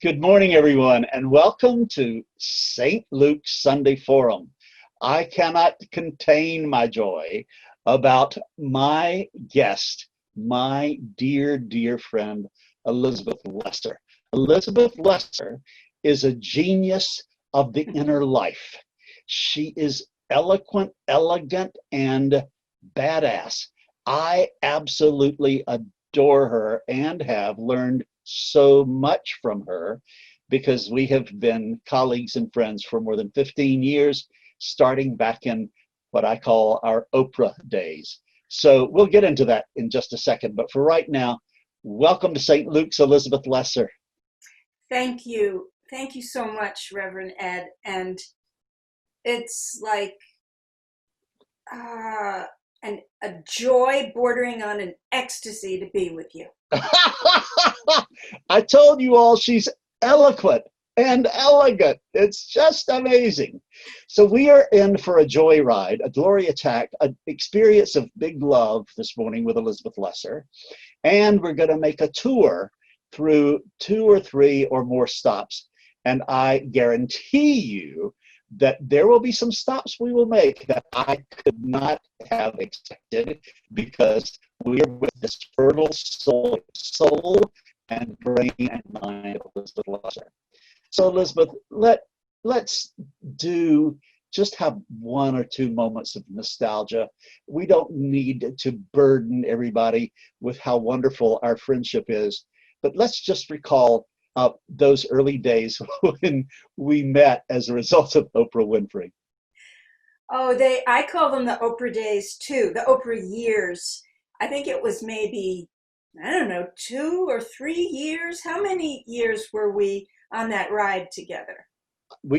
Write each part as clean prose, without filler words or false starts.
Good morning, everyone, and welcome to St. Luke's Sunday Forum. I cannot contain my joy about my guest, my dear, dear friend, Elizabeth Lesser. Elizabeth Lesser is a genius of the inner life. She is eloquent, elegant, and badass. I absolutely adore her and have learned so much from her because we have been colleagues and friends for more than 15 years, starting back in what I call our Oprah days. So we'll get into that in just a second. But for right now, welcome to St. Luke's, Elizabeth Lesser. Thank you. Thank you so much, Reverend Ed. And it's like a joy bordering on an ecstasy to be with you. I told you all she's eloquent and elegant. It's just amazing. So we are in for a joyride, a glory attack, an experience of big love this morning with Elizabeth Lesser. And we're going to make a tour through 2 or 3 or more stops. And I guarantee you that there will be some stops we will make that I could not have expected, because we're with this fertile soul and brain and mind of Elizabeth Lesser. So Elizabeth, let's just have 1 or 2 moments of nostalgia. We don't need to burden everybody with how wonderful our friendship is, but let's just recall those early days when we met as a result of Oprah Winfrey. Oh, I call them the Oprah days too, the Oprah years. I think it was maybe, I don't know, 2 or 3 years. How many years were we on that ride together?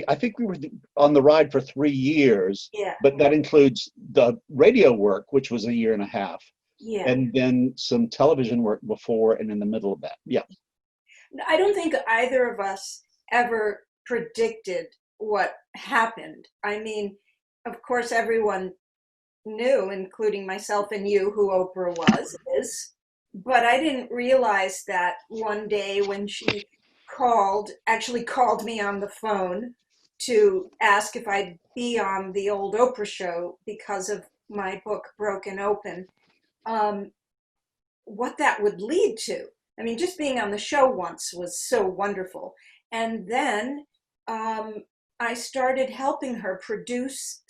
I think we were on the ride for 3 years, Yeah. but that includes the radio work, which was 1.5 years, Yeah. and then some television work before and in the middle of that. Yeah. I don't think either of us ever predicted what happened. I mean, of course, everyone knew, including myself and you, who Oprah is. But I didn't realize that one day when she actually called me on the phone to ask if I'd be on the old Oprah show because of my book, Broken Open, what that would lead to. I mean, just being on the show once was so wonderful. And then I started helping her produce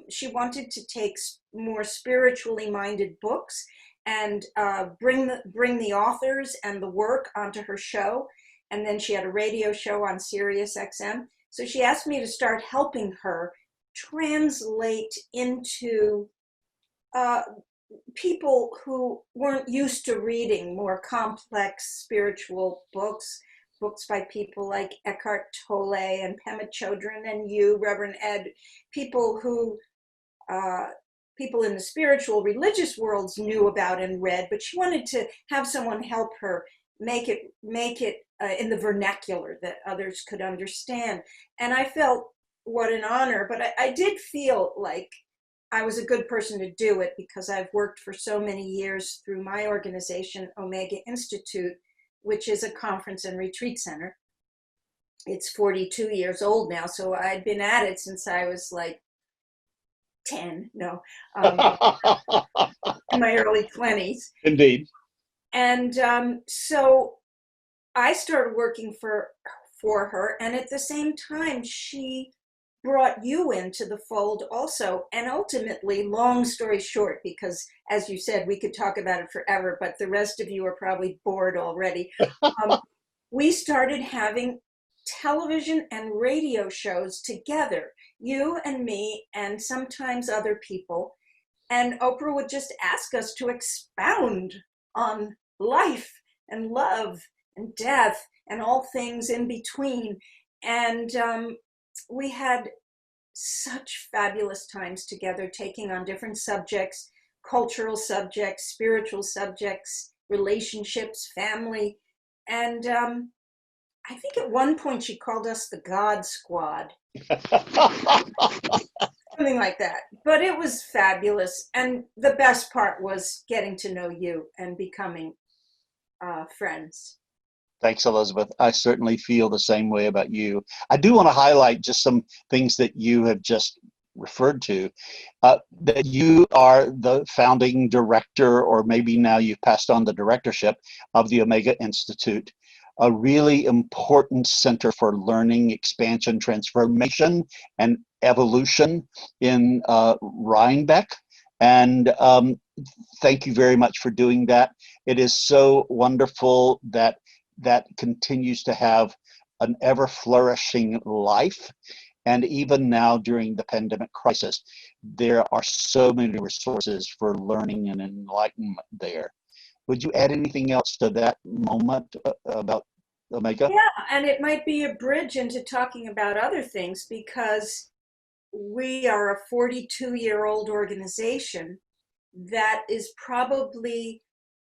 she wanted to take more spiritually minded books and bring the authors and the work onto her show. And then she had a radio show on Sirius XM. So she asked me to start helping her translate into people who weren't used to reading more complex spiritual books by people like Eckhart Tolle and Pema Chodron and you, Reverend Ed, people who people in the spiritual religious worlds knew about and read, but she wanted to have someone help her make it in the vernacular that others could understand. And I felt what an honor, but I did feel like I was a good person to do it because I've worked for so many years through my organization, Omega Institute, which is a conference and retreat center. It's 42 years old now, so I'd been at it since I was like 10, no, in my early 20s. Indeed. And so I started working for her, and at the same time, she brought you into the fold also. And ultimately, long story short, because as you said, we could talk about it forever, but the rest of you are probably bored already. We started having television and radio shows together, you and me, and sometimes other people. And Oprah would just ask us to expound on life and love and death and all things in between. And we had such fabulous times together, taking on different subjects, cultural subjects, spiritual subjects, relationships, family. And I think at one point she called us the God Squad. Something like that. But it was fabulous. And the best part was getting to know you and becoming friends. Thanks, Elizabeth. I certainly feel the same way about you. I do want to highlight just some things that you have just referred to. That you are the founding director, or maybe now you've passed on the directorship of the Omega Institute, a really important center for learning, expansion, transformation, and evolution in Rhinebeck. And thank you very much for doing that. It is so wonderful that that continues to have an ever flourishing life. And even now during the pandemic crisis, there are so many resources for learning and enlightenment there. Would you add anything else to that moment about Omega? Yeah, and it might be a bridge into talking about other things because we are a 42-year-old organization that is probably,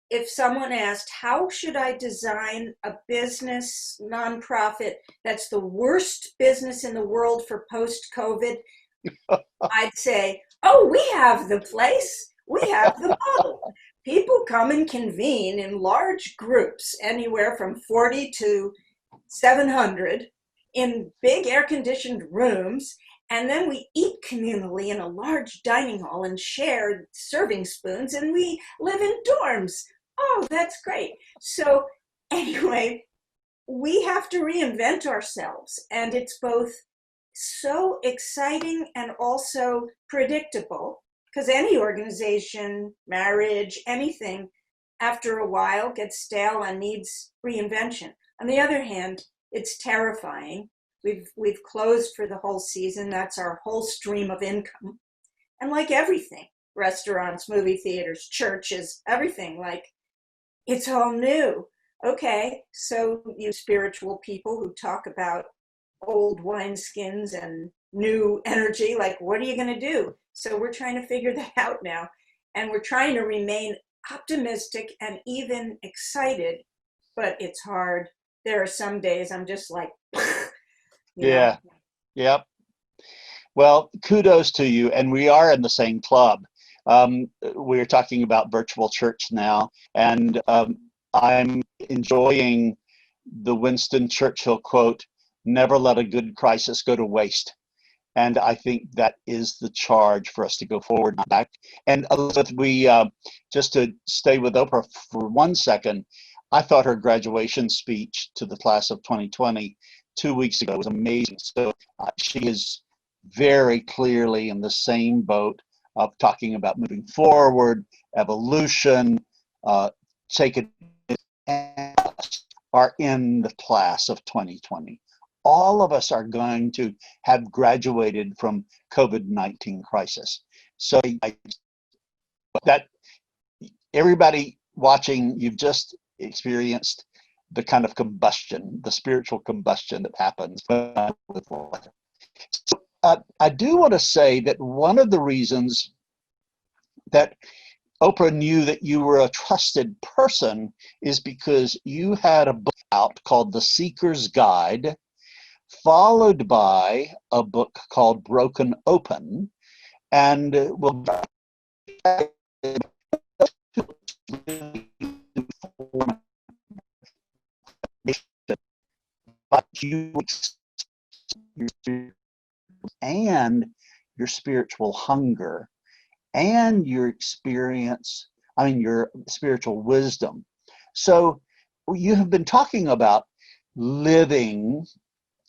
if someone asked, how should I design a business nonprofit that's the worst business in the world for post-COVID, I'd say, oh, we have the place. We have the model. People come and convene in large groups, anywhere from 40 to 700, in big air-conditioned rooms, and then we eat communally in a large dining hall and share serving spoons, and we live in dorms. Oh, that's great. So anyway, we have to reinvent ourselves, and it's both so exciting and also predictable, because any organization, marriage, anything, after a while gets stale and needs reinvention. On the other hand, it's terrifying. We've closed for the whole season. That's our whole stream of income. And like everything, restaurants, movie theaters, churches, everything, like it's all new. Okay, so you spiritual people who talk about old wineskins and new energy, like what are you going to do? So we're trying to figure that out now. And we're trying to remain optimistic and even excited, but it's hard. There are some days I'm just like, you know. Yeah, yep. Well, kudos to you. And we are in the same club. We're talking about virtual church now, and I'm enjoying the Winston Churchill quote, never let a good crisis go to waste. And I think that is the charge for us to go forward and back. And Elizabeth, just to stay with Oprah for 1 second, I thought her graduation speech to the class of 2020 2 weeks ago was amazing. So she is very clearly in the same boat of talking about moving forward, evolution, taking are in the class of 2020. All of us are going to have graduated from COVID-19 crisis. So that everybody watching, you've just experienced the kind of combustion, the spiritual combustion that happens with life. So, I do want to say that one of the reasons that Oprah knew that you were a trusted person is because you had a book out called The Seeker's Guide, followed by a book called Broken Open, and we'll but you and your spiritual hunger and your experience, I mean, your spiritual wisdom. So you have been talking about living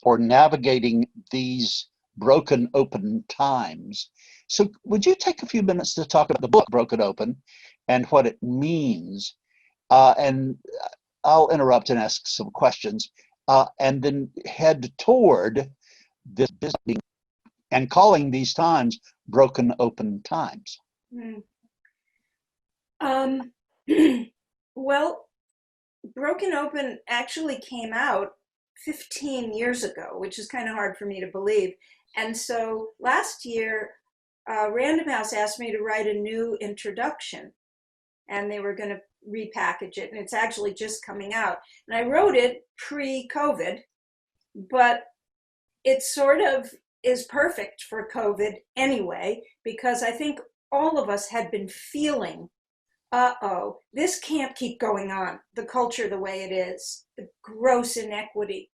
or navigating these broken open times. So would you take a few minutes to talk about the book Broken Open and what it means? And I'll interrupt and ask some questions, and then head toward this business and calling these times broken open times. Well, Broken Open actually came out 15 years ago, which is kind of hard for me to believe. And so last year, Random House asked me to write a new introduction, and they were going to repackage it, and it's actually just coming out. And I wrote it pre-COVID, but it sort of is perfect for COVID anyway, because I think all of us had been feeling uh-oh, this can't keep going on. The culture the way it is, the gross inequity,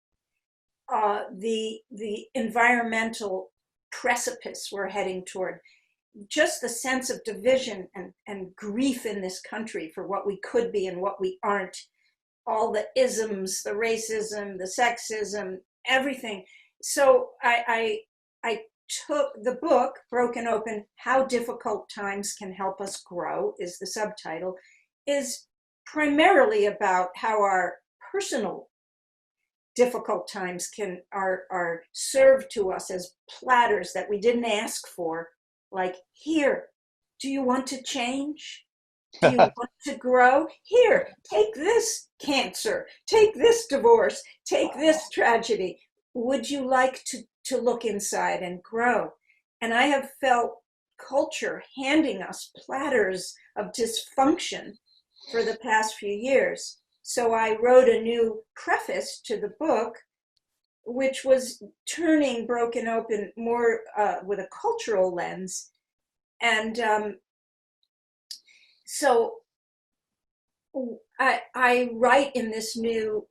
the environmental precipice we're heading toward, just the sense of division and grief in this country for what we could be and what we aren't, all the isms, the racism, the sexism, everything. So I took the book, Broken Open, How Difficult Times Can Help Us Grow, is the subtitle, is primarily about how our personal difficult times are served to us as platters that we didn't ask for. Like, here, do you want to change? Do you want to grow? Here, take this cancer, take this divorce, take this tragedy. Would you like to look inside and grow? And I have felt culture handing us platters of dysfunction for the past few years. So I wrote a new preface to the book, which was turning Broken Open more with a cultural lens. And so I write in this new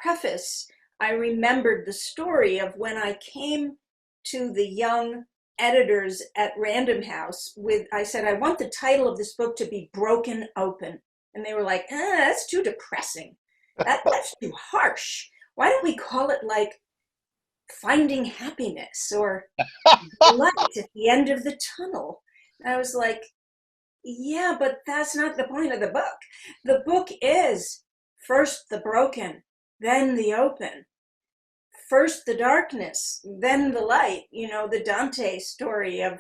preface, I remembered the story of when I came to the young editors at Random House I said, I want the title of this book to be Broken Open. And they were like, that's too depressing. That's too harsh. Why don't we call it like Finding Happiness or Light at the End of the Tunnel? And I was like, yeah, but that's not the point of the book. The book is first the broken, then the open. First the darkness, then the light. You know, the Dante story of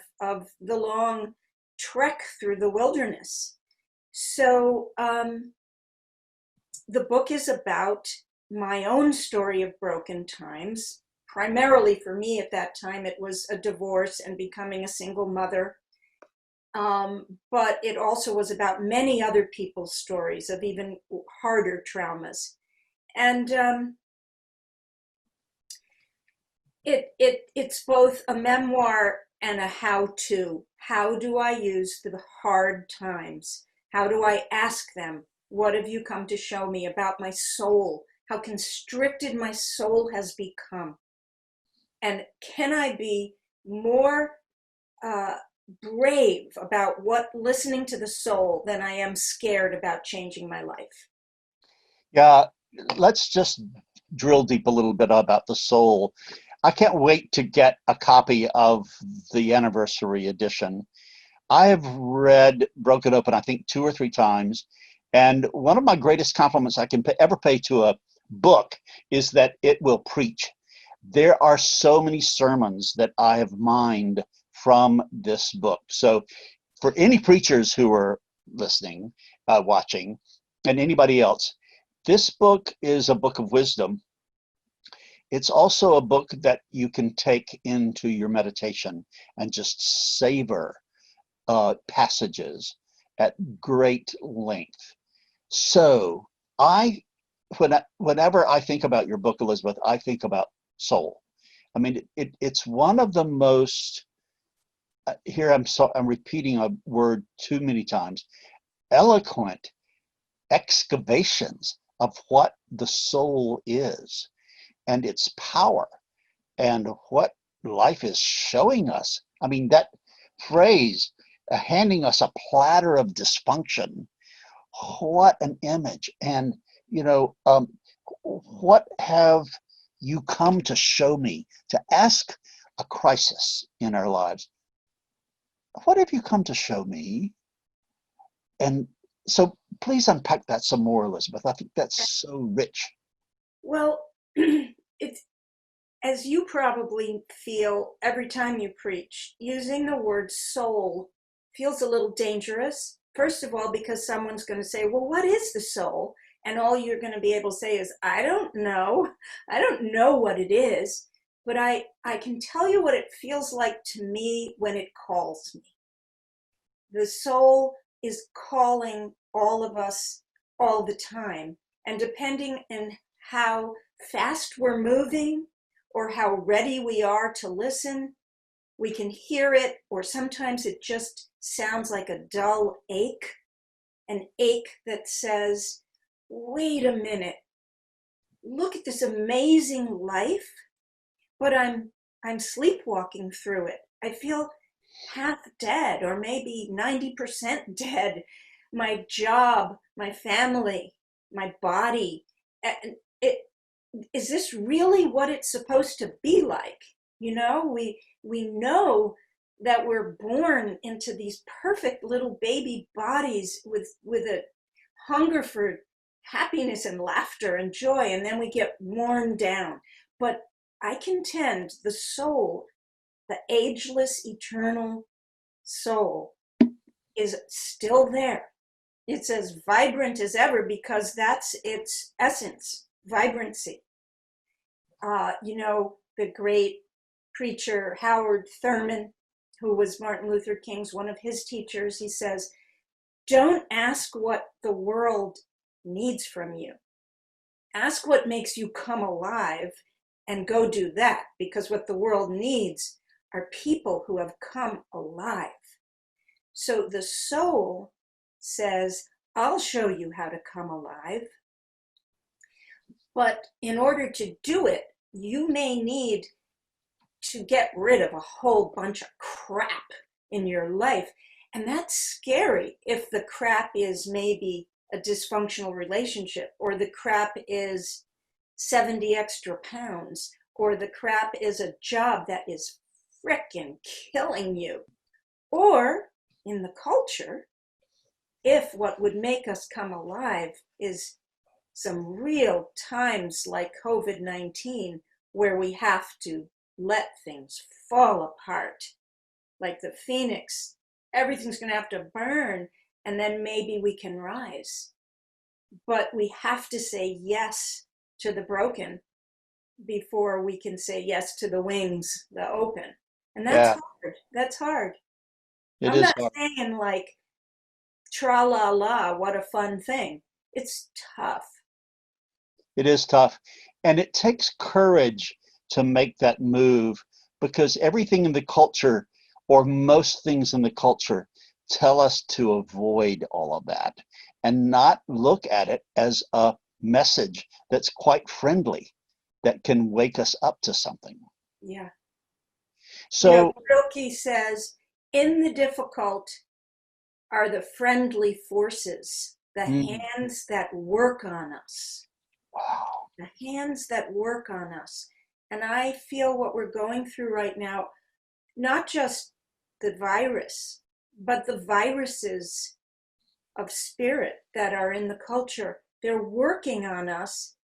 the long trek through the wilderness. So the book is about my own story of broken times. Primarily for me at that time, it was a divorce and becoming a single mother. But it also was about many other people's stories of even harder traumas. And it's both a memoir and a how-to. How do I use the hard times? How do I ask them, what have you come to show me about my soul? How constricted my soul has become? And can I be more brave about listening to the soul than I am scared about changing my life? Yeah, let's just drill deep a little bit about the soul. I can't wait to get a copy of the anniversary edition. I have read Broken Open, I think, 2 or 3 times. And one of my greatest compliments I can ever pay to a book is that it will preach. There are so many sermons that I have mined from this book. So for any preachers who are listening, watching, and anybody else, this book is a book of wisdom. It's also a book that you can take into your meditation and just savor passages at great length. So whenever I think about your book, Elizabeth, I think about soul. I mean, it's one of the most, here I'm repeating a word too many times, eloquent excavations of what the soul is and its power and what life is showing us. I mean, that phrase, handing us a platter of dysfunction, what an image. And, what have you come to show me? To ask a crisis in our lives, what have you come to show me? And so please unpack that some more, Elizabeth. I think that's so rich. Well, it's, as you probably feel every time you preach, using the word soul feels a little dangerous. First of all, because someone's going to say, well, what is the soul? And all you're going to be able to say is, I don't know. I don't know what it is. But I can tell you what it feels like to me when it calls me. The soul is calling all of us all the time. And depending on how fast we're moving or how ready we are to listen, we can hear it, or sometimes it just sounds like a dull ache an ache that says, wait a minute, look at this amazing life, but I'm sleepwalking through it. I feel half dead, or maybe 90% dead. My job, my family, my body. It, is this really what it's supposed to be like? You know, we know that we're born into these perfect little baby bodies with a hunger for happiness and laughter and joy, and then we get worn down. But I contend the soul, the ageless, eternal soul, is still there. It's as vibrant as ever because that's its essence, vibrancy. You know, the great preacher Howard Thurman, who was Martin Luther King's one of his teachers, he says, don't ask what the world needs from you. Ask what makes you come alive and go do that, because what the world needs are people who have come alive. So the soul says, I'll show you how to come alive. But in order to do it, you may need to get rid of a whole bunch of crap in your life. And that's scary if the crap is maybe a dysfunctional relationship, or the crap is 70 extra pounds, or the crap is a job that is frickin' killing you. Or in the culture, if what would make us come alive is some real times like COVID-19, where we have to let things fall apart, like the phoenix, everything's going to have to burn, and then maybe we can rise. But we have to say yes to the broken before we can say yes to the wings, the open. And that's hard. That's hard. I'm not saying like, tra la la, what a fun thing. It's tough. It is tough. And it takes courage to make that move, because everything in the culture, or most things in the culture, tell us to avoid all of that and not look at it as a message that's quite friendly, that can wake us up to something. Yeah. So, you know, Rilke says, in the difficult are the friendly forces, the hands that work on us. Wow. The hands that work on us. And I feel what we're going through right now, not just the virus, but the viruses of spirit that are in the culture. They're working on us,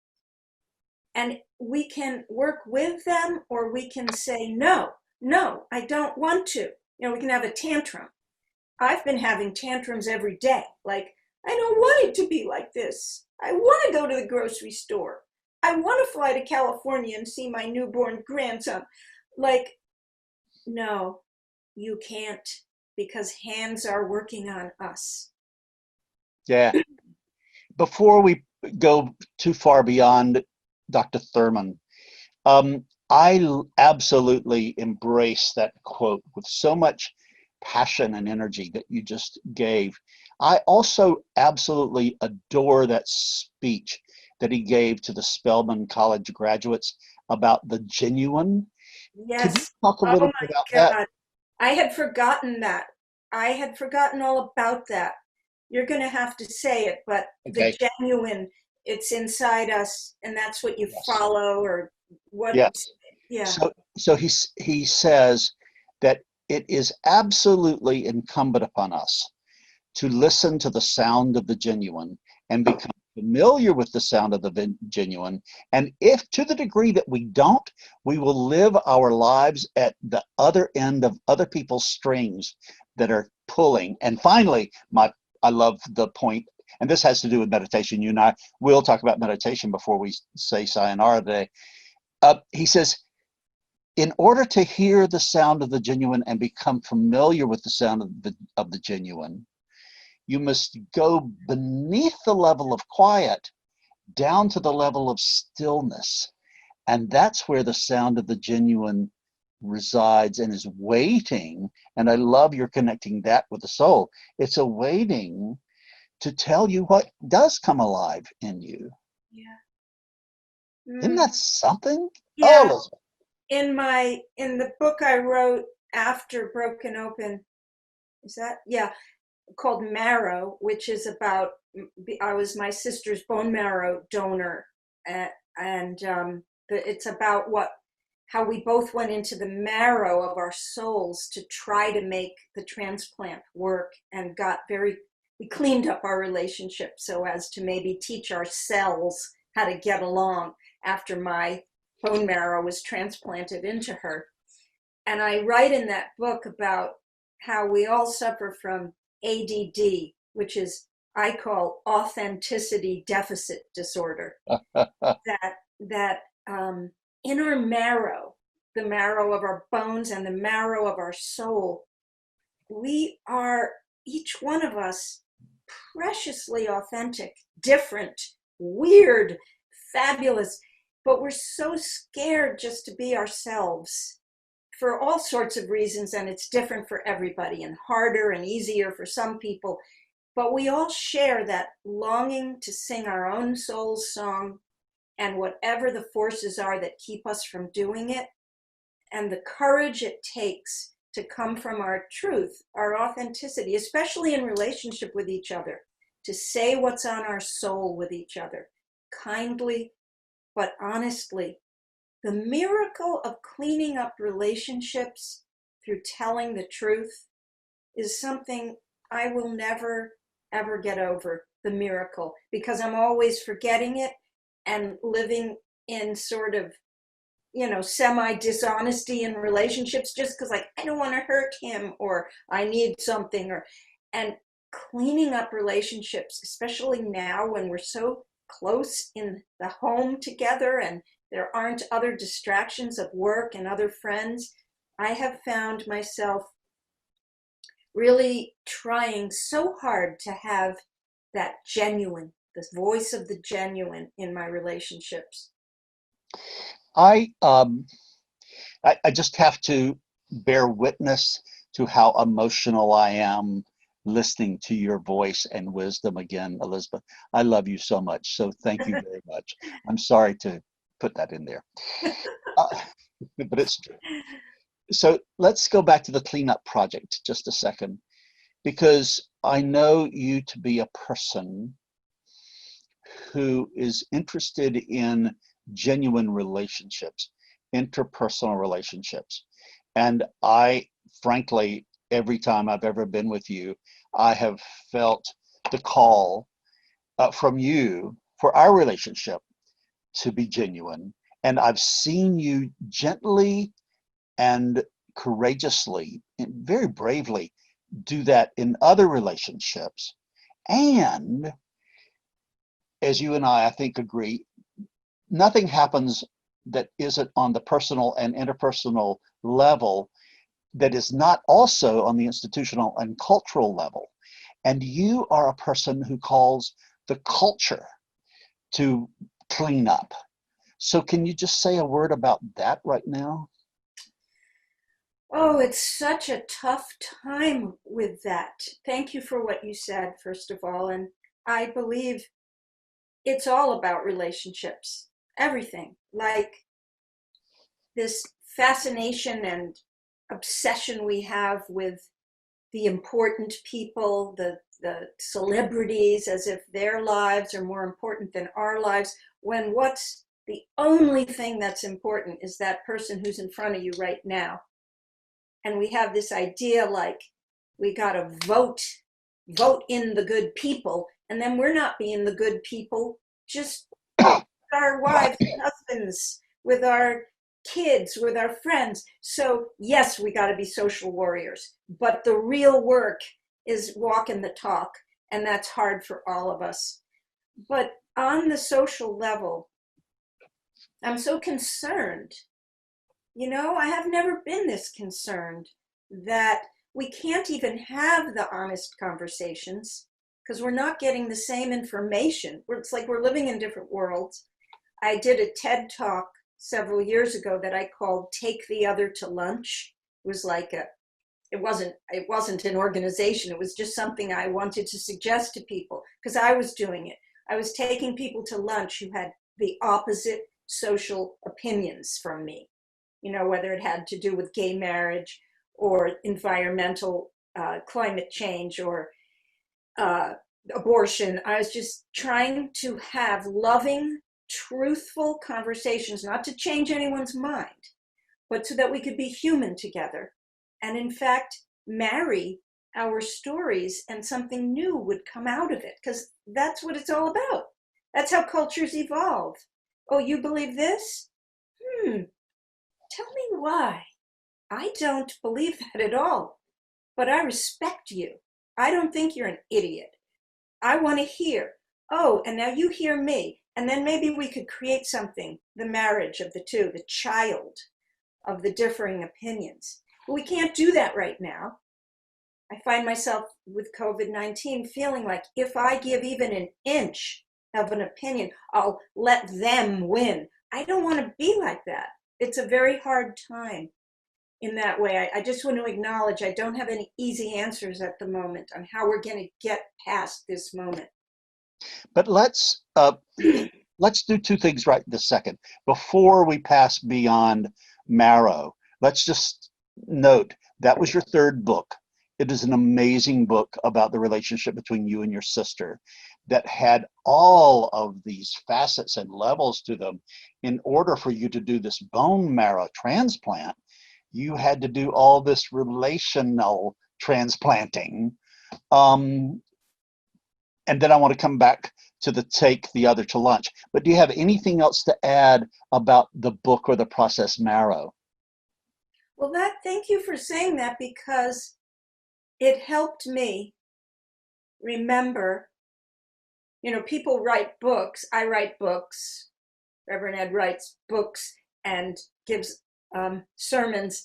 and we can work with them, or we can say, no, I don't want to. You know, we can have a tantrum. I've been having tantrums every day. Like, I don't want it to be like this. I want to go to the grocery store. I want to fly to California and see my newborn grandson. Like, no, you can't, because hands are working on us. Yeah. Before we go too far beyond Dr. Thurman, I absolutely embrace that quote with so much passion and energy that you just gave. I also absolutely adore that speech that he gave to the Spelman College graduates about the genuine. Could you Yes. talk a Oh little my bit about that? God. I had forgotten that. I had forgotten all about that. You're going to have to say it, but the Okay. genuine, it's inside us, and that's what you Yes. follow, or what. Yes. Yeah. So he says that it is absolutely incumbent upon us to listen to the sound of the genuine and become familiar with the sound of the genuine. And if, to the degree that we don't, we will live our lives at the other end of other people's strings that are pulling. And finally, I love the point, and this has to do with meditation. You and I will talk about meditation before we say sayonara today. He says, in order to hear the sound of the genuine and become familiar with the sound of the genuine, you must go beneath the level of quiet down to the level of stillness. And that's where the sound of the genuine resides and is waiting. And I love you're connecting that with the soul. It's a waiting to tell you what does come alive in you. Yeah. Isn't that something? Oh, Yeah. Elizabeth. In the book I wrote after Broken Open, is that? Yeah, called Marrow, which is about, I was my sister's bone marrow donor, and it's about how we both went into the marrow of our souls to try to make the transplant work, and we cleaned up our relationship so as to maybe teach our cells how to get along after my bone marrow was transplanted into her. And I write in that book about how we all suffer from ADD, which is, I call, authenticity deficit disorder. That in our marrow, the marrow of our bones and the marrow of our soul, we are, each one of us, preciously authentic, different, weird, fabulous, but we're so scared just to be ourselves for all sorts of reasons, and it's different for everybody and harder and easier for some people. But we all share that longing to sing our own soul's song, and whatever the forces are that keep us from doing it, and the courage it takes to come from our truth, our authenticity, especially in relationship with each other, to say what's on our soul with each other, kindly but honestly. The miracle of cleaning up relationships through telling the truth is something I will never, ever get over, the miracle, because I'm always forgetting it and living in sort of, semi-dishonesty in relationships just because, like, I don't want to hurt him, or I need something, and cleaning up relationships, especially now when we're so close in the home together and there aren't other distractions of work and other friends. I have found myself really trying so hard to have that genuine, the voice of the genuine in my relationships. I I just have to bear witness to how emotional I am listening to your voice and wisdom again, Elizabeth. I love you so much. So thank you very much. I'm sorry to put that in there, uh, but it's true. So let's go back to the cleanup project just a second, because I know you to be a person who is interested in genuine relationships, interpersonal relationships. And I, frankly, every time I've ever been with you, I have felt the call from you for our relationship to be genuine. And I've seen you gently and courageously and very bravely do that in other relationships. And as you and I think, agree, nothing happens that isn't on the personal and interpersonal level that is not also on the institutional and cultural level. And you are a person who calls the culture to clean up. So can you just say a word about that right now? Oh, it's such a tough time with that. Thank you for what you said, first of all. And I believe it's all about relationships, everything. Like this fascination and obsession we have with the important people, the celebrities, as if their lives are more important than our lives, when what's the only thing that's important is that person who's in front of you right now. And we have this idea like we got to vote in the good people, and then we're not being the good people just with our wives and husbands, with our kids, with our friends. So yes, we got to be social warriors, but the real work is walking the talk, and that's hard for all of us. But on the social level, I'm so concerned. I have never been this concerned that we can't even have the honest conversations because we're not getting the same information. It's like we're living in different worlds. I did a TED talk several years ago that I called Take the Other to Lunch. It was like a it wasn't an organization. It was just something I wanted to suggest to people because I was doing it. I was taking people to lunch who had the opposite social opinions from me, whether it had to do with gay marriage or environmental climate change or uh, abortion. I was just trying to have loving, truthful conversations, not to change anyone's mind, but so that we could be human together. And in fact, marry our stories and something new would come out of it because that's what it's all about. That's how cultures evolve. Oh, you believe this? Hmm, tell me why. I don't believe that at all, but I respect you. I don't think you're an idiot. I want to hear. Oh, and now you hear me. And then maybe we could create something, the marriage of the two, the child of the differing opinions. But we can't do that right now. I find myself with COVID-19 feeling like if I give even an inch of an opinion, I'll let them win. I don't want to be like that. It's a very hard time in that way. I just want to acknowledge I don't have any easy answers at the moment on how we're going to get past this moment. But let's do two things right this second. Before we pass beyond Marrow, let's just note that was your third book. It is an amazing book about the relationship between you and your sister that had all of these facets and levels to them. In order for you to do this bone marrow transplant, you had to do all this relational transplanting. And then I want to come back to the take the other to lunch. But do you have anything else to add about the book or the process Marrow? Well, thank you for saying that because it helped me remember, people write books. I write books. Reverend Ed writes books and gives sermons.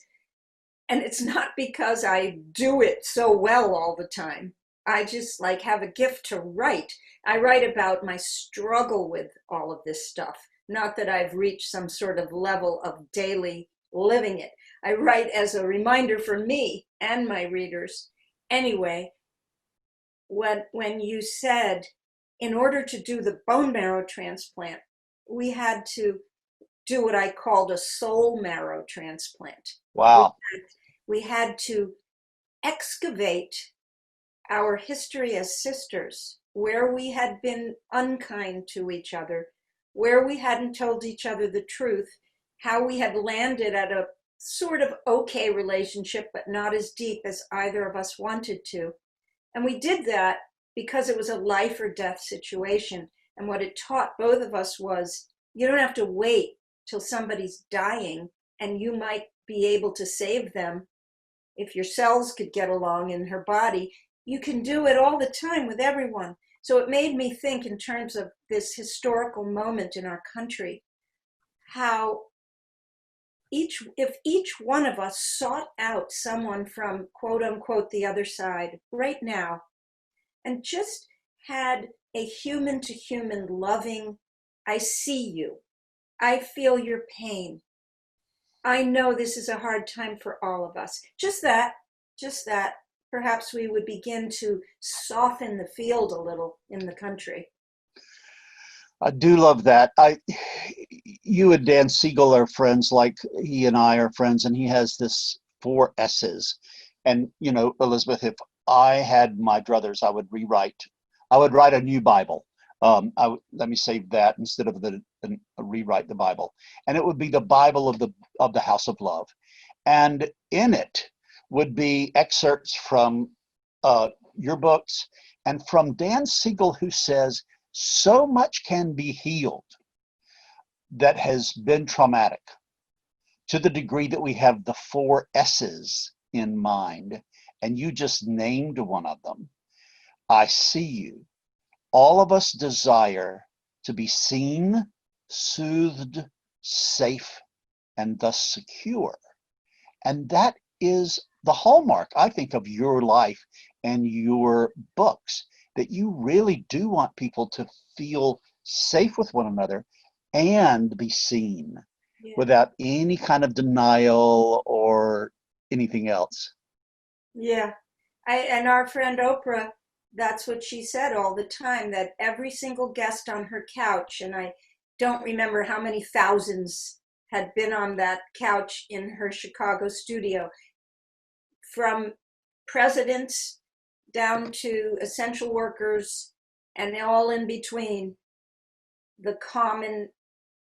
And it's not because I do it so well all the time. I just have a gift to write. I write about my struggle with all of this stuff. Not that I've reached some sort of level of daily living it. I write as a reminder for me and my readers. Anyway, when you said in order to do the bone marrow transplant, we had to do what I called a soul marrow transplant. Wow. We had to excavate our history as sisters, where we had been unkind to each other, where we hadn't told each other the truth, how we had landed at a sort of okay relationship, but not as deep as either of us wanted to. And we did that because it was a life or death situation. And what it taught both of us was you don't have to wait till somebody's dying and you might be able to save them. If your cells could get along in her body, you can do it all the time with everyone. So it made me think in terms of this historical moment in our country, how if each one of us sought out someone from quote unquote the other side right now and just had a human to human loving, I see you, I feel your pain, I know this is a hard time for all of us. Just that, perhaps we would begin to soften the field a little in the country. I do love that. You and Dan Siegel are friends, like he and I are friends, and he has this 4 S's. And Elizabeth, if I had my druthers, I would write a new Bible. Let me save that instead of rewrite the Bible, and it would be the Bible of the House of Love, and in it would be excerpts from your books and from Dan Siegel, who says so much can be healed that has been traumatic, to the degree that we have the 4 S's in mind, and you just named one of them. I see you. All of us desire to be seen, soothed, safe, and thus secure. And that is the hallmark, I think, of your life and your books, that you really do want people to feel safe with one another and be seen without any kind of denial or anything else. Yeah. And our friend Oprah, that's what she said all the time, that every single guest on her couch, and I don't remember how many thousands had been on that couch in her Chicago studio, from presidents down to essential workers and all in between, the common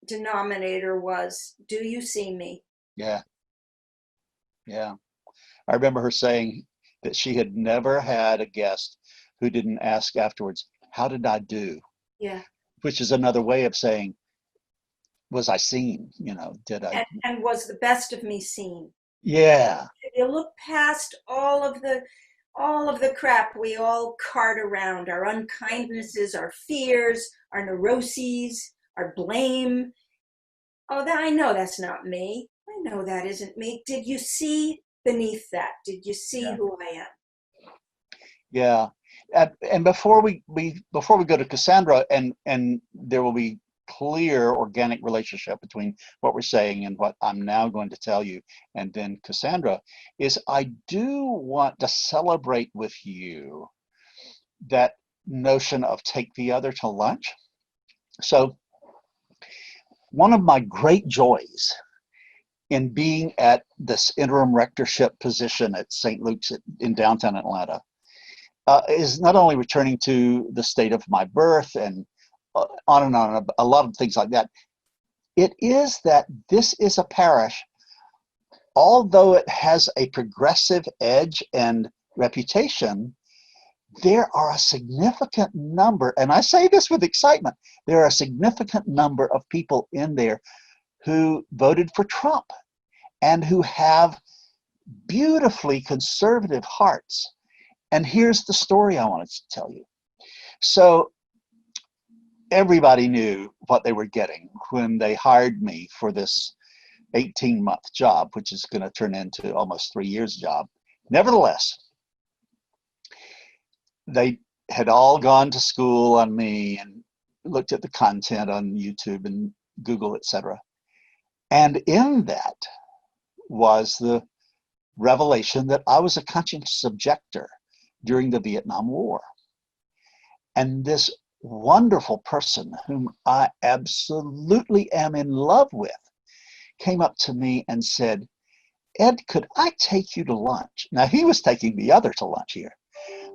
denominator was, do you see me? Yeah, yeah. I remember her saying that she had never had a guest who didn't ask afterwards, "How did I do?" Yeah. Which is another way of saying, "Was I seen? Did I?" And was the best of me seen? Yeah, If you look past all of the crap we all cart around, our unkindnesses, our fears, our neuroses, our blame. Oh, that I know that's not me. I know that isn't me. Did you see beneath that? Did you see yeah, who I am? yeah. And before we go to Cassandra, and there will be clear organic relationship between what we're saying and what I'm now going to tell you, and then Cassandra, is I do want to celebrate with you that notion of take the other to lunch. So one of my great joys in being at this interim rectorship position at St. Luke's in downtown Atlanta is not only returning to the state of my birth and on and on, a lot of things like that. It is that this is a parish, although it has a progressive edge and reputation, there are a significant number, and I say this with excitement, there are a significant number of people in there who voted for Trump and who have beautifully conservative hearts. And here's the story I wanted to tell you. So everybody knew what they were getting when they hired me for this 18-month job, which is going to turn into almost 3 years job. Nevertheless, they had all gone to school on me and looked at the content on YouTube and Google, etc. And in that was the revelation that I was a conscientious objector during the Vietnam War. And this wonderful person, whom I absolutely am in love with, came up to me and said, "Ed, could I take you to lunch?" Now, he was taking the other to lunch here.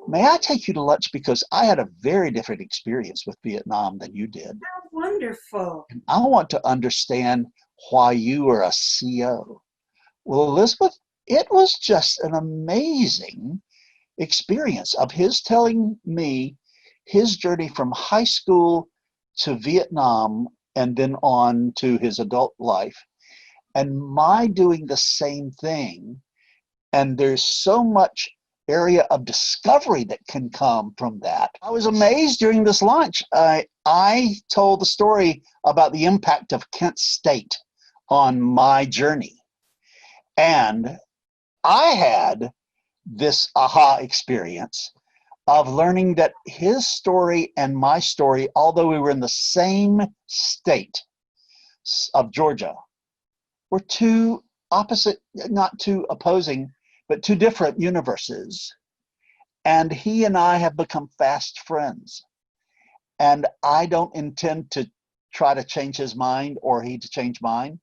"May I take you to lunch because I had a very different experience with Vietnam than you did. How wonderful. And I want to understand why you are a CO." Well, Elizabeth, it was just an amazing experience of his telling me his journey from high school to Vietnam and then on to his adult life, and my doing the same thing. And there's so much area of discovery that can come from that. I was amazed during this lunch. I told the story about the impact of Kent State on my journey. And I had this aha experience of learning that his story and my story, although we were in the same state of Georgia, were two opposite, not two opposing, but two different universes. And he and I have become fast friends. And I don't intend to try to change his mind or he to change mine.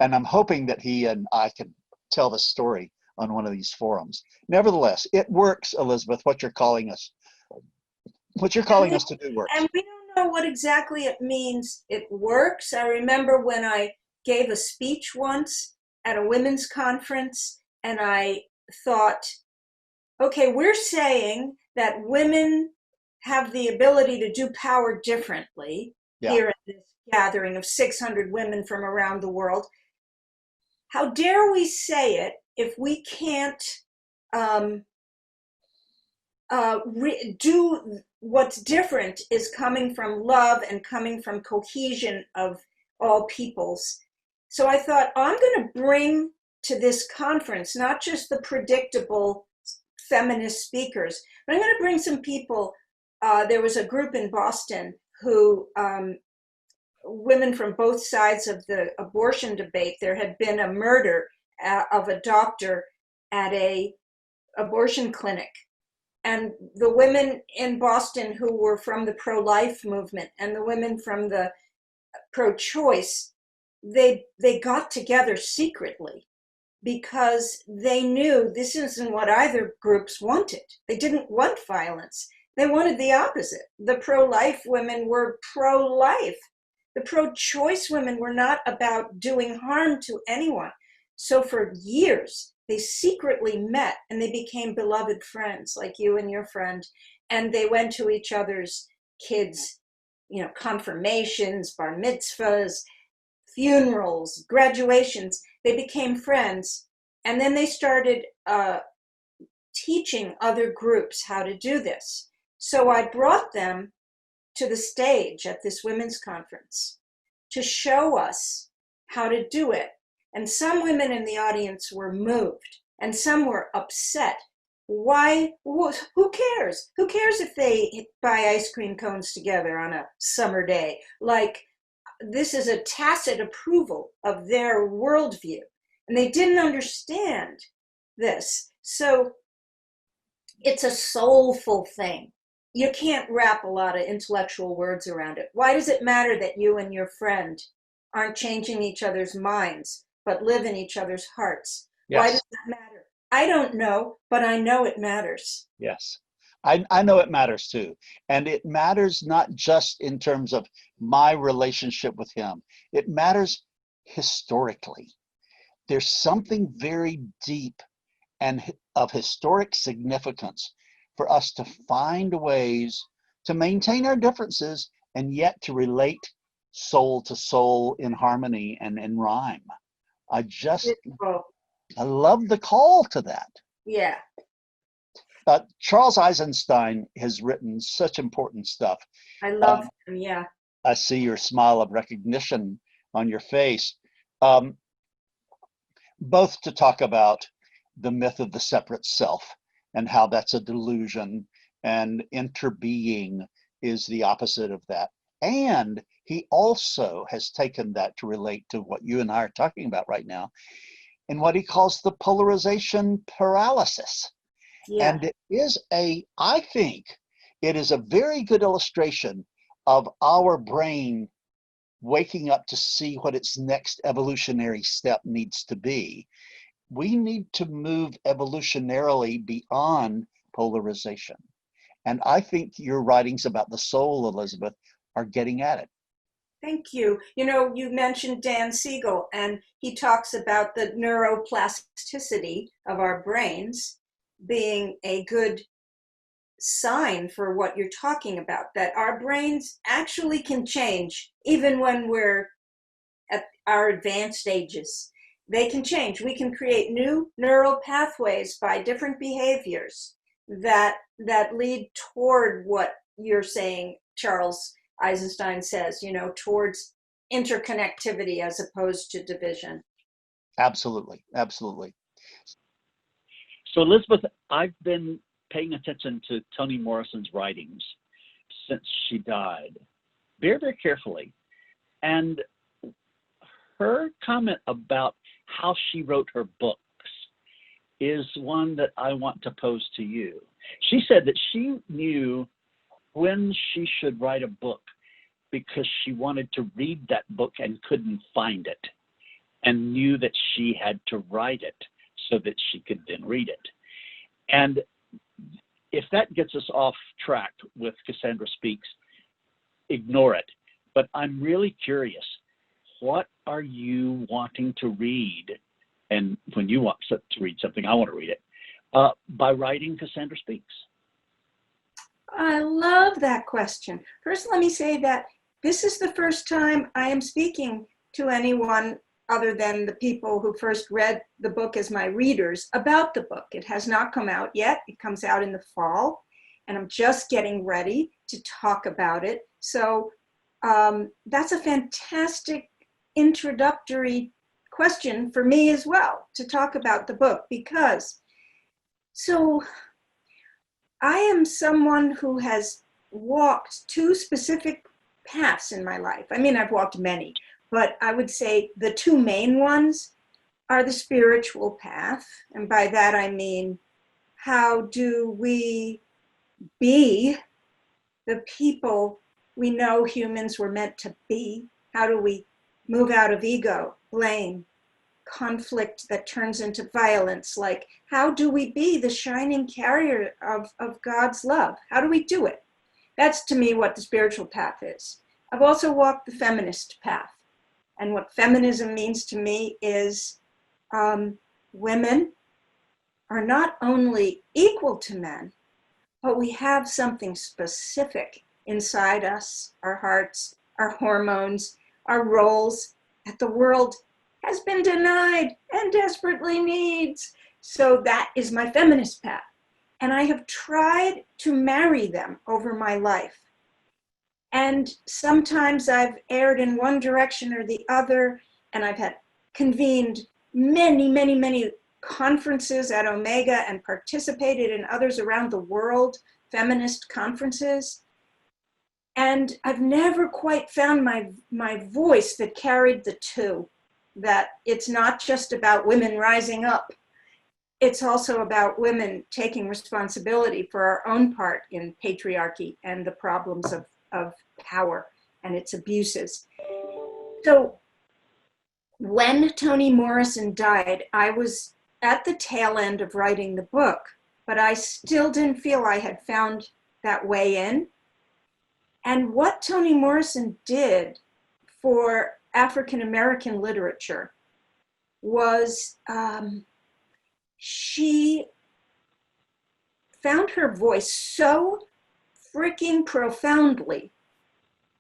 And I'm hoping that he and I can tell the story on one of these forums. Nevertheless, it works, Elizabeth, what you're calling us. What you're And calling us to do works. we don't know what exactly it means. It works. I remember when I gave a speech once at a women's conference, and I thought, okay, we're saying that women have the ability to do power differently Yeah. here at this gathering of 600 women from around the world. How dare we say it if we can't um, do what's different is coming from love and coming from cohesion of all peoples. So I thought, oh, I'm going to bring to this conference not just the predictable feminist speakers, but I'm going to bring some people. There was a group in Boston who women from both sides of the abortion debate. There had been a murder of a doctor at a abortion clinic. And the women in Boston who were from the pro-life movement and the women from the pro-choice, they got together secretly because they knew this isn't what either groups wanted. They didn't want violence. They wanted the opposite. The pro-life women were pro-life. The pro-choice women were not about doing harm to anyone. So for years, they secretly met and they became beloved friends, like you and your friend. And they went to each other's kids', confirmations, bar mitzvahs, funerals, graduations. They became friends. And then they started teaching other groups how to do this. So I brought them to the stage at this women's conference to show us how to do it. And some women in the audience were moved and some were upset. Why? Who cares? Who cares if they buy ice cream cones together on a summer day? Like, this is a tacit approval of their worldview. And they didn't understand this. So it's a soulful thing. You can't wrap a lot of intellectual words around it. Why does it matter that you and your friend aren't changing each other's minds, but live in each other's hearts? Yes. Why does that matter? I don't know, but I know it matters. Yes. I know it matters too. And it matters not just in terms of my relationship with him. It matters historically. There's something very deep and of historic significance for us to find ways to maintain our differences and yet to relate soul to soul in harmony and in rhyme. I love the call to that. Yeah. Charles Eisenstein has written such important stuff. I love him, yeah. I see your smile of recognition on your face. Both to talk about the myth of the separate self and how that's a delusion and interbeing is the opposite of that. And he also has taken that to relate to what you and I are talking about right now in what he calls the polarization paralysis. Yeah. And I think it is a very good illustration of our brain waking up to see what its next evolutionary step needs to be. We need to move evolutionarily beyond polarization. And I think your writings about the soul, Elizabeth, are getting at it. Thank you. You mentioned Dan Siegel, and he talks about the neuroplasticity of our brains being a good sign for what you're talking about, that our brains actually can change even when we're at our advanced ages. They can change. We can create new neural pathways by different behaviors that lead toward what you're saying, Charles Eisenstein says, towards interconnectivity as opposed to division. Absolutely, absolutely. So Elizabeth, I've been paying attention to Toni Morrison's writings since she died, very, very carefully. And her comment about how she wrote her books is one that I want to pose to you. She said that she knew when she should write a book because she wanted to read that book and couldn't find it, and knew that she had to write it so that she could then read it. And if that gets us off track with Cassandra Speaks, ignore it. But I'm really curious, what are you wanting to read? And when you want to read something, I want to read it, by writing Cassandra Speaks. I love that question. First, let me say that this is the first time I am speaking to anyone other than the people who first read the book as my readers about the book. It has not come out yet. It comes out in the fall, and I'm just getting ready to talk about it. So that's a fantastic introductory question for me as well, to talk about the book, because I am someone who has walked two specific paths in my life. I mean, I've walked many, but I would say the two main ones are the spiritual path. And by that, I mean how do we be the people we know humans were meant to be? How do we move out of ego, blame, conflict that turns into violence? Like, how do we be the shining carrier of God's love? How do we do it? That's to me what the spiritual path is. I've also walked the feminist path. And what feminism means to me is women are not only equal to men, but we have something specific inside us, our hearts, our hormones, our roles that the world has been denied and desperately needs. So that is my feminist path. And I have tried to marry them over my life. And sometimes I've erred in one direction or the other, and I've had convened many, many, many conferences at Omega and participated in others around the world, feminist conferences. And I've never quite found my voice that carried the two, that it's not just about women rising up. It's also about women taking responsibility for our own part in patriarchy and the problems of power and its abuses. So when Toni Morrison died, I was at the tail end of writing the book, but I still didn't feel I had found that way in. And what Toni Morrison did for African American literature was she found her voice so freaking profoundly,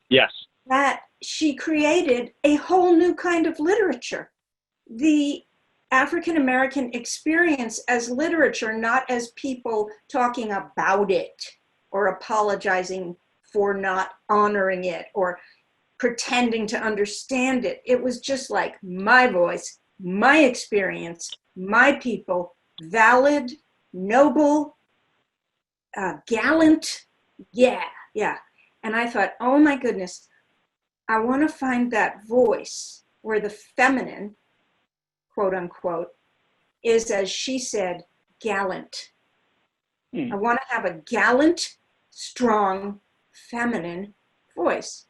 Yes, that she created a whole new kind of literature. The African American experience as literature, not as people talking about it or apologizing for not honoring it or pretending to understand it. It was just like my voice, my experience, my people, valid, noble, gallant. Yeah. And I thought, oh my goodness, I want to find that voice where the feminine, quote unquote, is, as she said, gallant. I want to have a gallant, strong, feminine voice.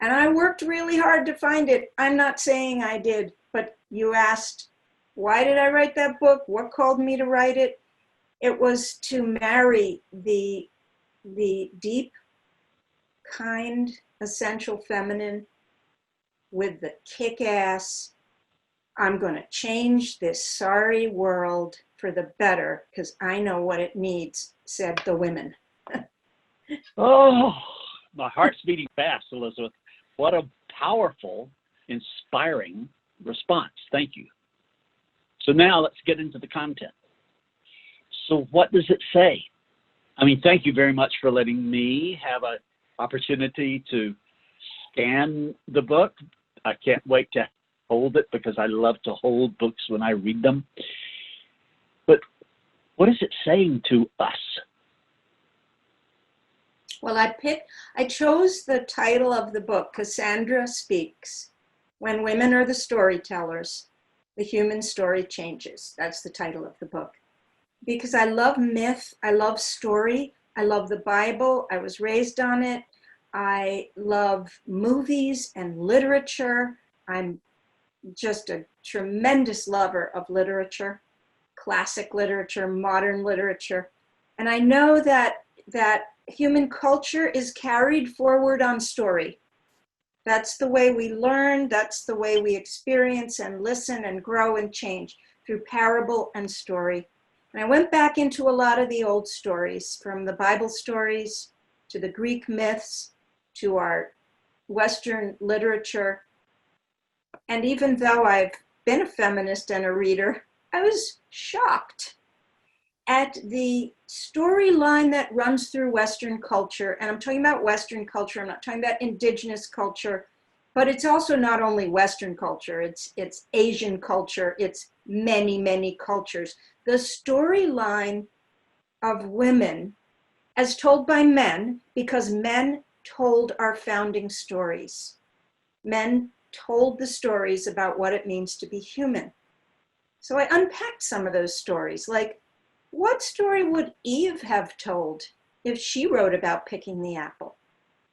And I worked really hard to find it. I'm not saying I did, but you asked, why did I write that book? What called me to write it? It was to marry the deep, kind, essential feminine with the kick-ass, I'm going to change this sorry world for the better because I know what it needs, said the women. Oh, my heart's beating fast, Elizabeth. What a powerful, inspiring response. Thank you. So now let's get into the content. So what does it say? I mean, thank you very much for letting me have an opportunity to scan the book. I can't wait to hold it because I love to hold books when I read them. But what is it saying to us? Well, I chose the title of the book, Cassandra Speaks. When Women Are the Storytellers, the Human Story Changes. That's the title of the book. Because I love myth, I love story, I love the Bible, I was raised on it, I love movies and literature. I'm just a tremendous lover of literature, classic literature, modern literature. And I know that human culture is carried forward on story. That's the way we learn, that's the way we experience and listen and grow and change, through parable and story. And I went back into a lot of the old stories, from the Bible stories to the Greek myths to our Western literature. And even though I've been a feminist and a reader, I was shocked at the storyline that runs through Western culture. And I'm talking about Western culture, I'm not talking about indigenous culture, but it's also not only Western culture, it's Asian culture, it's many, many cultures. The storyline of women as told by men, because men told our founding stories. Men told the stories about what it means to be human. So I unpacked some of those stories, like what story would Eve have told if she wrote about picking the apple?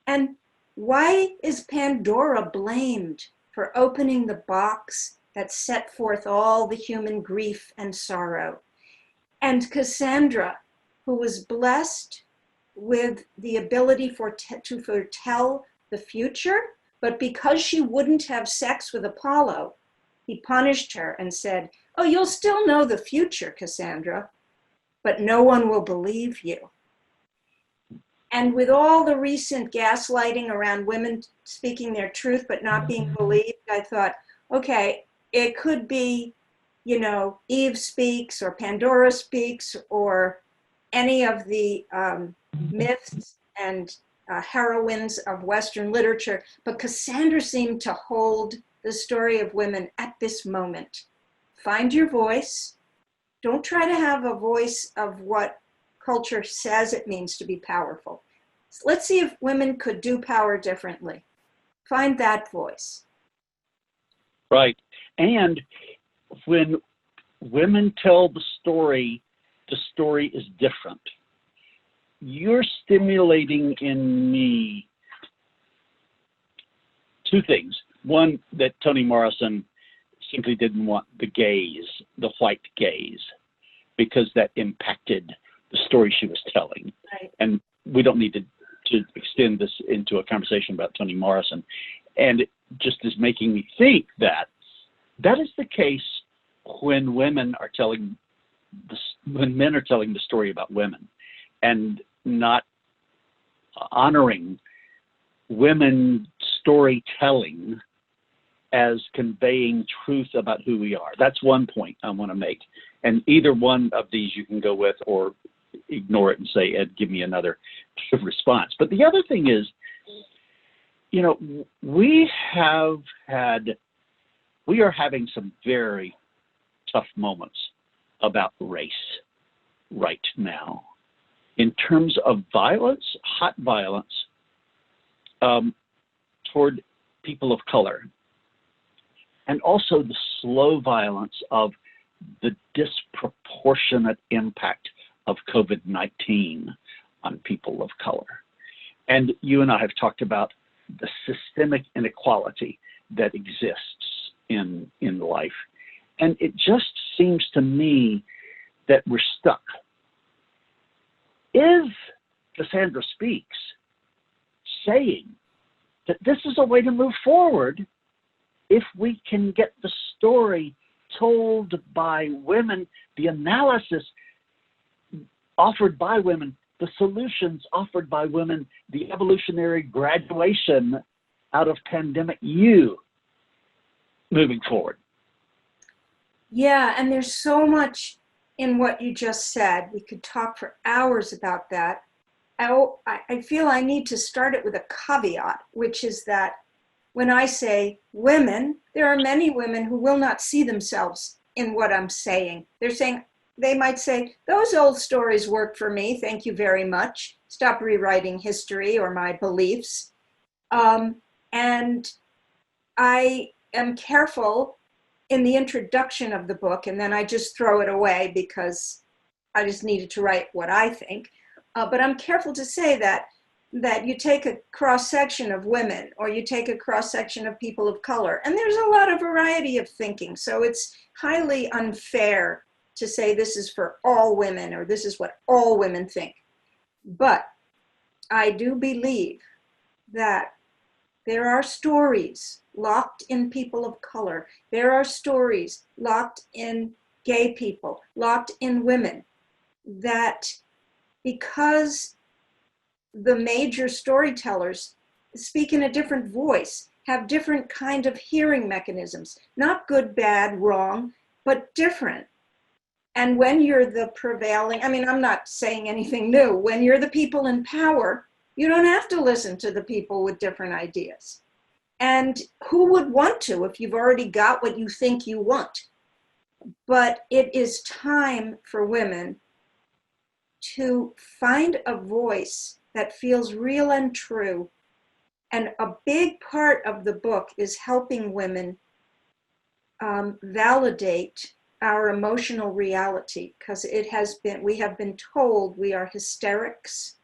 And why is Pandora blamed for opening the box that set forth all the human grief and sorrow? And Cassandra, who was blessed with the ability to foretell the future, but because she wouldn't have sex with Apollo, he punished her and said, "Oh, you'll still know the future, Cassandra, but no one will believe you." And with all the recent gaslighting around women speaking their truth but not being believed, I thought, okay, it could be, Eve speaks or Pandora speaks or any of the myths and heroines of Western literature, but Cassandra seemed to hold the story of women at this moment. Find your voice. Don't try to have a voice of what culture says it means to be powerful. Let's see if women could do power differently. Find that voice. Right. And when women tell the story is different. You're stimulating in me two things. One, that Toni Morrison simply didn't want the gaze, the white gaze, because that impacted the story she was telling. Right. And we don't need to extend this into a conversation about Toni Morrison. And it just is making me think that is the case when men are telling the story about women and not honoring women storytelling as conveying truth about who we are. That's one point I want to make. And either one of these you can go with or ignore it and say, Ed, give me another response. But the other thing is, we are having some very tough moments about race right now in terms of violence, hot violence toward people of color, and also the slow violence of the disproportionate impact of COVID-19 on people of color. And you and I have talked about the systemic inequality that exists in life. And it just seems to me that we're stuck. Is Cassandra Speaks saying that this is a way to move forward if we can get the story told by women, the analysis offered by women, the solutions offered by women, the evolutionary graduation out of pandemic moving forward? Yeah, and there's so much in what you just said. We could talk for hours about that. I feel I need to start it with a caveat, which is that when I say women, there are many women who will not see themselves in what I'm saying. They might say, those old stories work for me, thank you very much. Stop rewriting history or my beliefs. And I am careful in the introduction of the book, and then I just throw it away because I just needed to write what I think. But I'm careful to say that you take a cross-section of women or you take a cross-section of people of color, and there's a lot of variety of thinking. So it's highly unfair to say this is for all women or this is what all women think. But I do believe that there are stories locked in people of color. There are stories locked in gay people, locked in women, that because the major storytellers speak in a different voice, have different kind of hearing mechanisms, not good, bad, wrong, but different. And when you're the prevailing, I'm not saying anything new, when you're the people in power, you don't have to listen to the people with different ideas. And who would want to if you've already got what you think you want? But it is time for women to find a voice that feels real and true. And a big part of the book is helping women validate our emotional reality, because we have been told we are hysterics,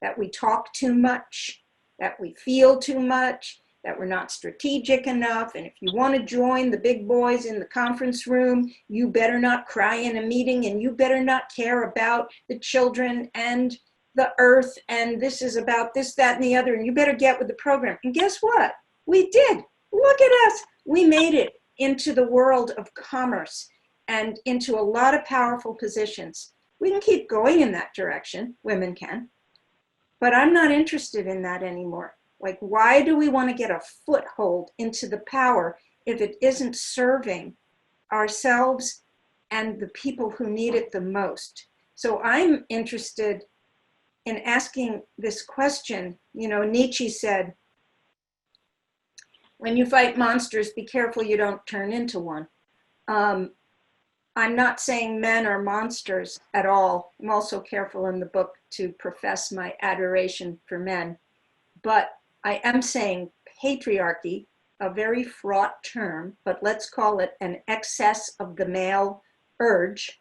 that we talk too much, that we feel too much, that we're not strategic enough. And if you want to join the big boys in the conference room, you better not cry in a meeting, and you better not care about the children and the earth. And this is about this, that, and the other. And you better get with the program. And guess what? We did. Look at us. We made it into the world of commerce and into a lot of powerful positions. We can keep going in that direction. Women can. But I'm not interested in that anymore. Like, why do we want to get a foothold into the power if it isn't serving ourselves and the people who need it the most? So I'm interested in asking this question. You know, Nietzsche said, when you fight monsters, be careful you don't turn into one. I'm not saying men are monsters at all. I'm also careful in the book to profess my adoration for men. But I am saying patriarchy, a very fraught term, but let's call it an excess of the male urge,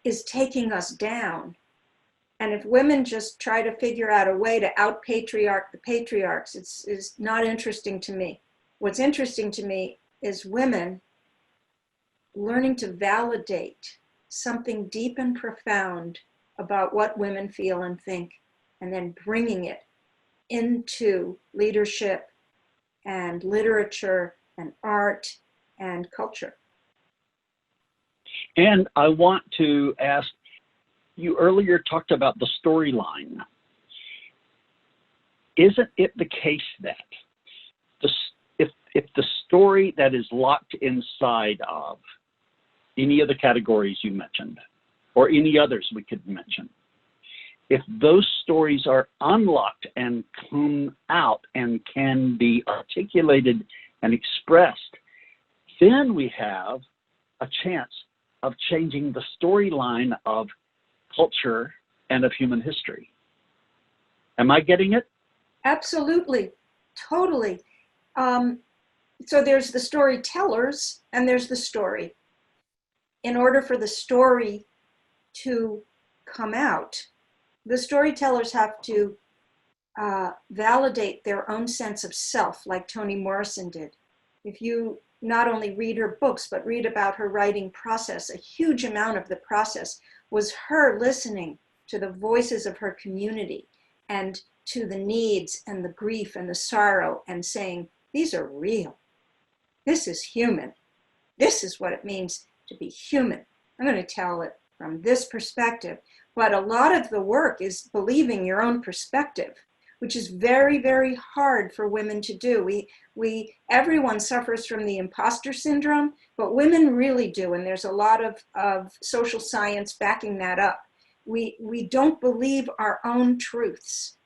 is taking us down. And if women just try to figure out a way to out-patriarch the patriarchs, it's not interesting to me. What's interesting to me is women learning to validate something deep and profound about what women feel and think, and then bringing it into leadership and literature and art and culture. And I want to ask, you earlier talked about the storyline. Isn't it the case that if the story that is locked inside of any of the categories you mentioned, or any others we could mention, if those stories are unlocked and come out and can be articulated and expressed, then we have a chance of changing the storyline of culture and of human history. Am I getting it? Absolutely, totally. So there's the storytellers and there's the story. In order for the story to come out, the storytellers have to validate their own sense of self, like Toni Morrison did. If you not only read her books, but read about her writing process, a huge amount of the process was her listening to the voices of her community and to the needs and the grief and the sorrow, and saying, these are real. This is human. This is what it means to be human. I'm going to tell it from this perspective. But a lot of the work is believing your own perspective, which is very, very hard for women to do. Everyone suffers from the imposter syndrome, but women really do. And there's a lot of social science backing that up. We don't believe our own truths.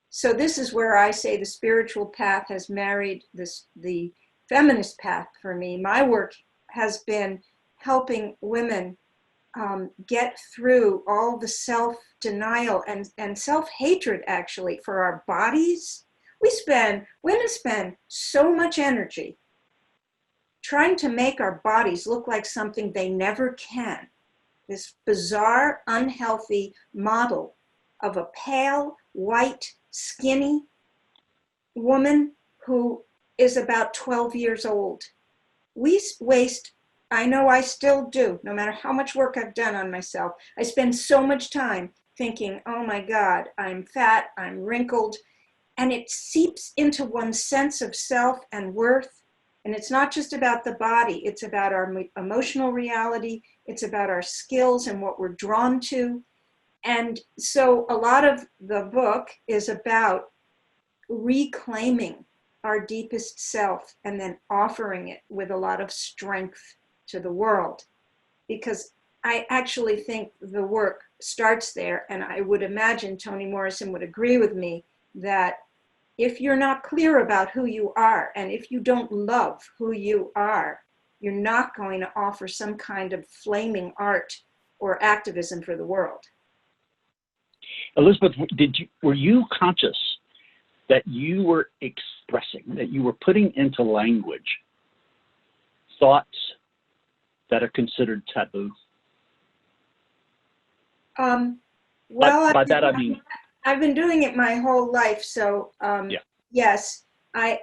So this is where I say the spiritual path has married the feminist path for me. My work has been helping women get through all the self-denial and self-hatred, actually, for our bodies. Women spend so much energy trying to make our bodies look like something they never can. This bizarre, unhealthy model of a pale, white, skinny woman who is about 12 years old. We waste, I know I still do, no matter how much work I've done on myself, I spend so much time thinking, oh my God, I'm fat, I'm wrinkled, and it seeps into one's sense of self and worth. And it's not just about the body, it's about our emotional reality, it's about our skills and what we're drawn to. And so a lot of the book is about reclaiming our deepest self and then offering it with a lot of strength to the world. Because I actually think the work starts there, and I would imagine Toni Morrison would agree with me that if you're not clear about who you are, and if you don't love who you are, you're not going to offer some kind of flaming art or activism for the world. Elizabeth, were you conscious that you were expressing, that you were putting into language thoughts that are considered taboo? Well, By that I mean, I've been doing it my whole life, so yeah. yes. And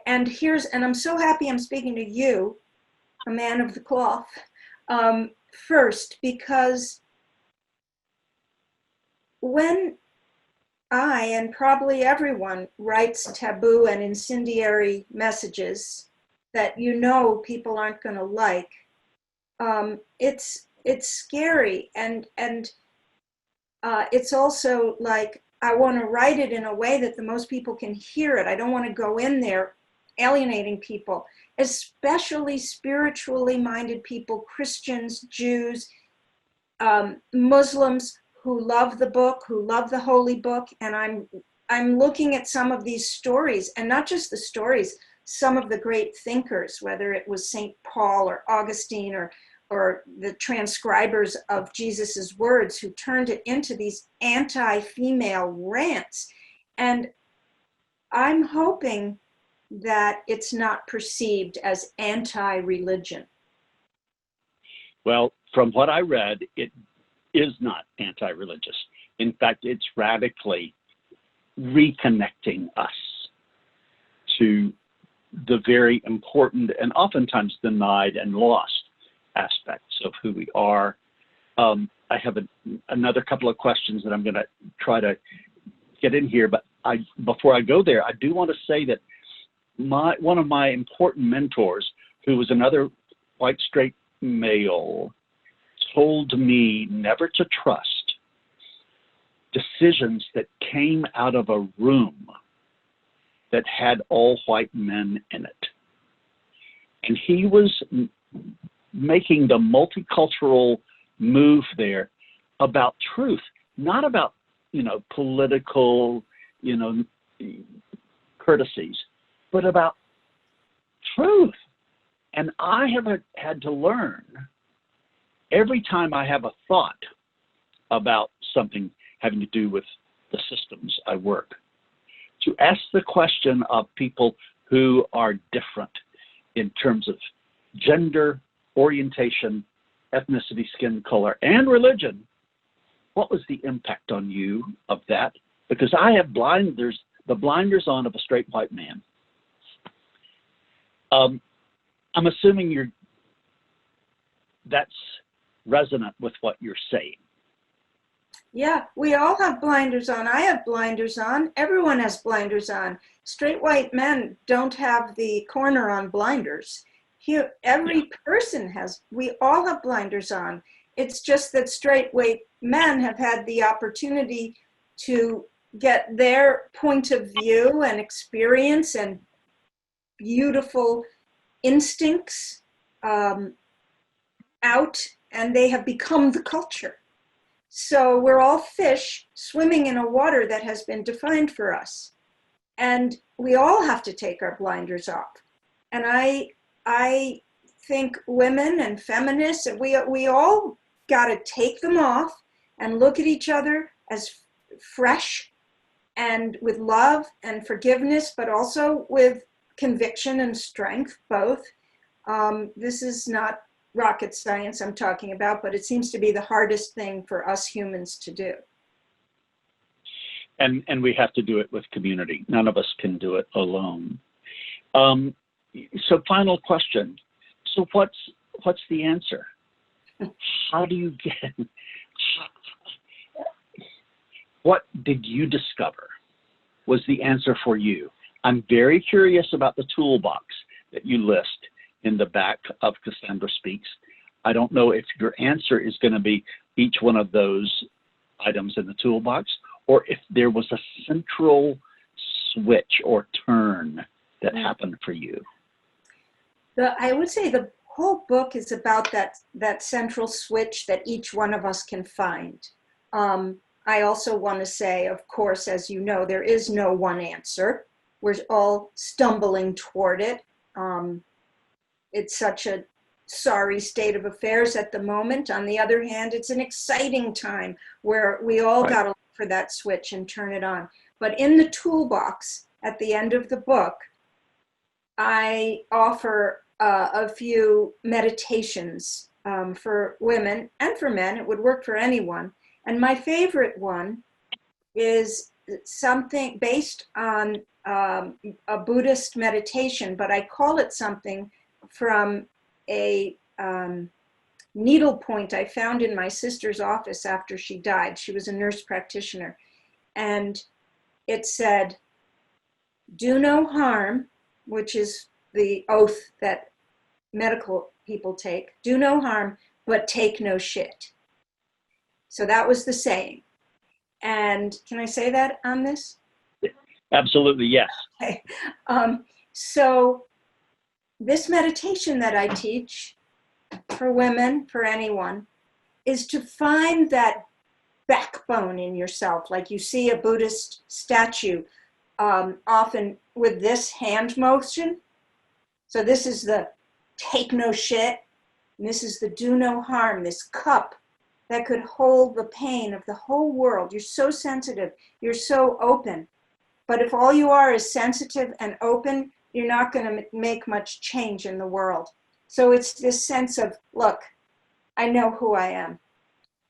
I'm so happy I'm speaking to you, a man of the cloth, first, because when I, and probably everyone, writes taboo and incendiary messages that people aren't going to like, it's scary, and it's also like I want to write it in a way that the most people can hear it. I don't want to go in there alienating people, especially spiritually minded people, Christians, Jews, Muslims who love the book, who love the holy book. And I'm looking at some of these stories, and not just the stories, some of the great thinkers, whether it was St. Paul or Augustine or the transcribers of Jesus's words, who turned it into these anti-female rants. And I'm hoping that it's not perceived as anti-religion. Well, from what I read, it is not anti-religious. In fact, it's radically reconnecting us to the very important and oftentimes denied and lost aspects of who we are. I have another couple of questions that I'm going to try to get in here, but before I go there, I do want to say that one of my important mentors, who was another white straight male, told me never to trust decisions that came out of a room that had all white men in it. And he was making the multicultural move there about truth, not about, political, courtesies, but about truth. And I have had to learn, every time I have a thought about something having to do with the systems I work, to ask the question of people who are different in terms of gender, orientation, ethnicity, skin color, and religion. What was the impact on you of that? Because I have the blinders on of a straight white man. I'm assuming that's resonant with what you're saying. Yeah, we all have blinders on. I have blinders on. Everyone has blinders on. Straight white men don't have the corner on blinders. Every person we all have blinders on. It's just that straight white men have had the opportunity to get their point of view and experience and beautiful instincts out, and they have become the culture. So we're all fish swimming in a water that has been defined for us. And we all have to take our blinders off. And I think women and feminists, we all got to take them off and look at each other as fresh and with love and forgiveness, but also with conviction and strength, both. This is not rocket science I'm talking about, but it seems to be the hardest thing for us humans to do. And we have to do it with community. None of us can do it alone. So final question. So what's the answer? How do you get, what did you discover was the answer for you? I'm very curious about the toolbox that you list in the back of Cassandra Speaks. I don't know if your answer is going to be each one of those items in the toolbox, or if there was a central switch or turn that happened for you. I would say the whole book is about that central switch that each one of us can find. I also want to say, of course, as you know, there is no one answer. We're all stumbling toward it. It's such a sorry state of affairs at the moment. On the other hand, it's an exciting time where we all got to look for that switch and turn it on. But in the toolbox at the end of the book, I offer a few meditations for women and for men. It would work for anyone. And my favorite one is something based on a Buddhist meditation, but I call it something from a needlepoint I found in my sister's office after she died. She was a nurse practitioner. And it said, do no harm, which is the oath that medical people take. Do no harm, but take no shit. So that was the saying. And can I say that on this? Absolutely, yes. Okay. So this meditation that I teach for women, for anyone, is to find that backbone in yourself. Like you see a Buddhist statue often with this hand motion. So this is the take no shit, and this is the do no harm, this cup that could hold the pain of the whole world. You're so sensitive, you're so open. But if all you are is sensitive and open, you're not going to make much change in the world. So it's this sense of, look, I know who I am.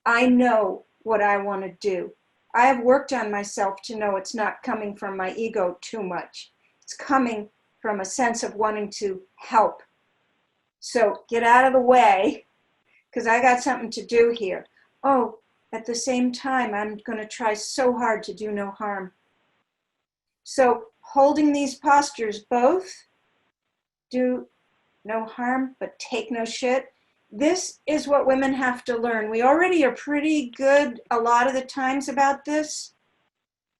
I know what I want to do. I have worked on myself to know it's not coming from my ego too much. It's coming from a sense of wanting to help. So get out of the way, because I got something to do here. Oh, at the same time, I'm going to try so hard to do no harm. So holding these postures, both do no harm, but take no shit. This is what women have to learn. We already are pretty good a lot of the times about this,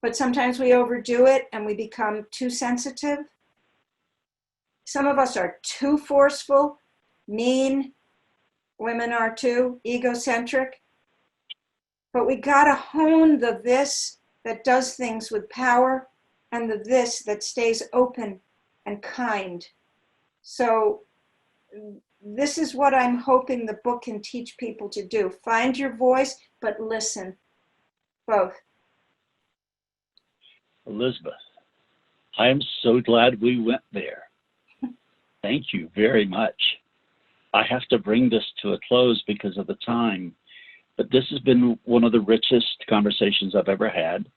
but sometimes we overdo it and we become too sensitive. Some of us are too forceful, mean. Women are too, egocentric. But we gotta hone the this that does things with power and the this that stays open and kind. So this is what I'm hoping the book can teach people to do. Find your voice, but listen, both. Elizabeth, I am so glad we went there. Thank you very much. I have to bring this to a close because of the time, but this has been one of the richest conversations I've ever had.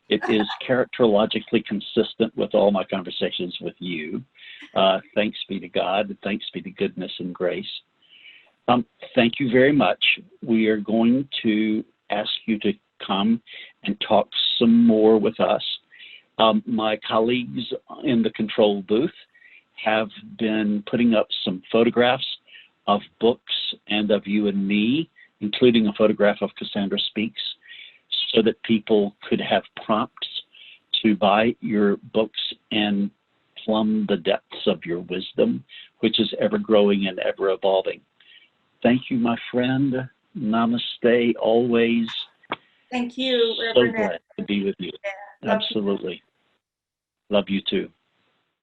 It is characterologically consistent with all my conversations with you. Thanks be to God, thanks be to goodness and grace. Thank you very much. We are going to ask you to come and talk some more with us. My colleagues in the control booth have been putting up some photographs of books and of you and me, including a photograph of Cassandra Speaks, so that people could have prompts to buy your books and plumb the depths of your wisdom, which is ever growing and ever evolving. Thank you, my friend. Namaste, always. Thank you, So Reverend. glad to be with you. Yeah, Absolutely. Love you too.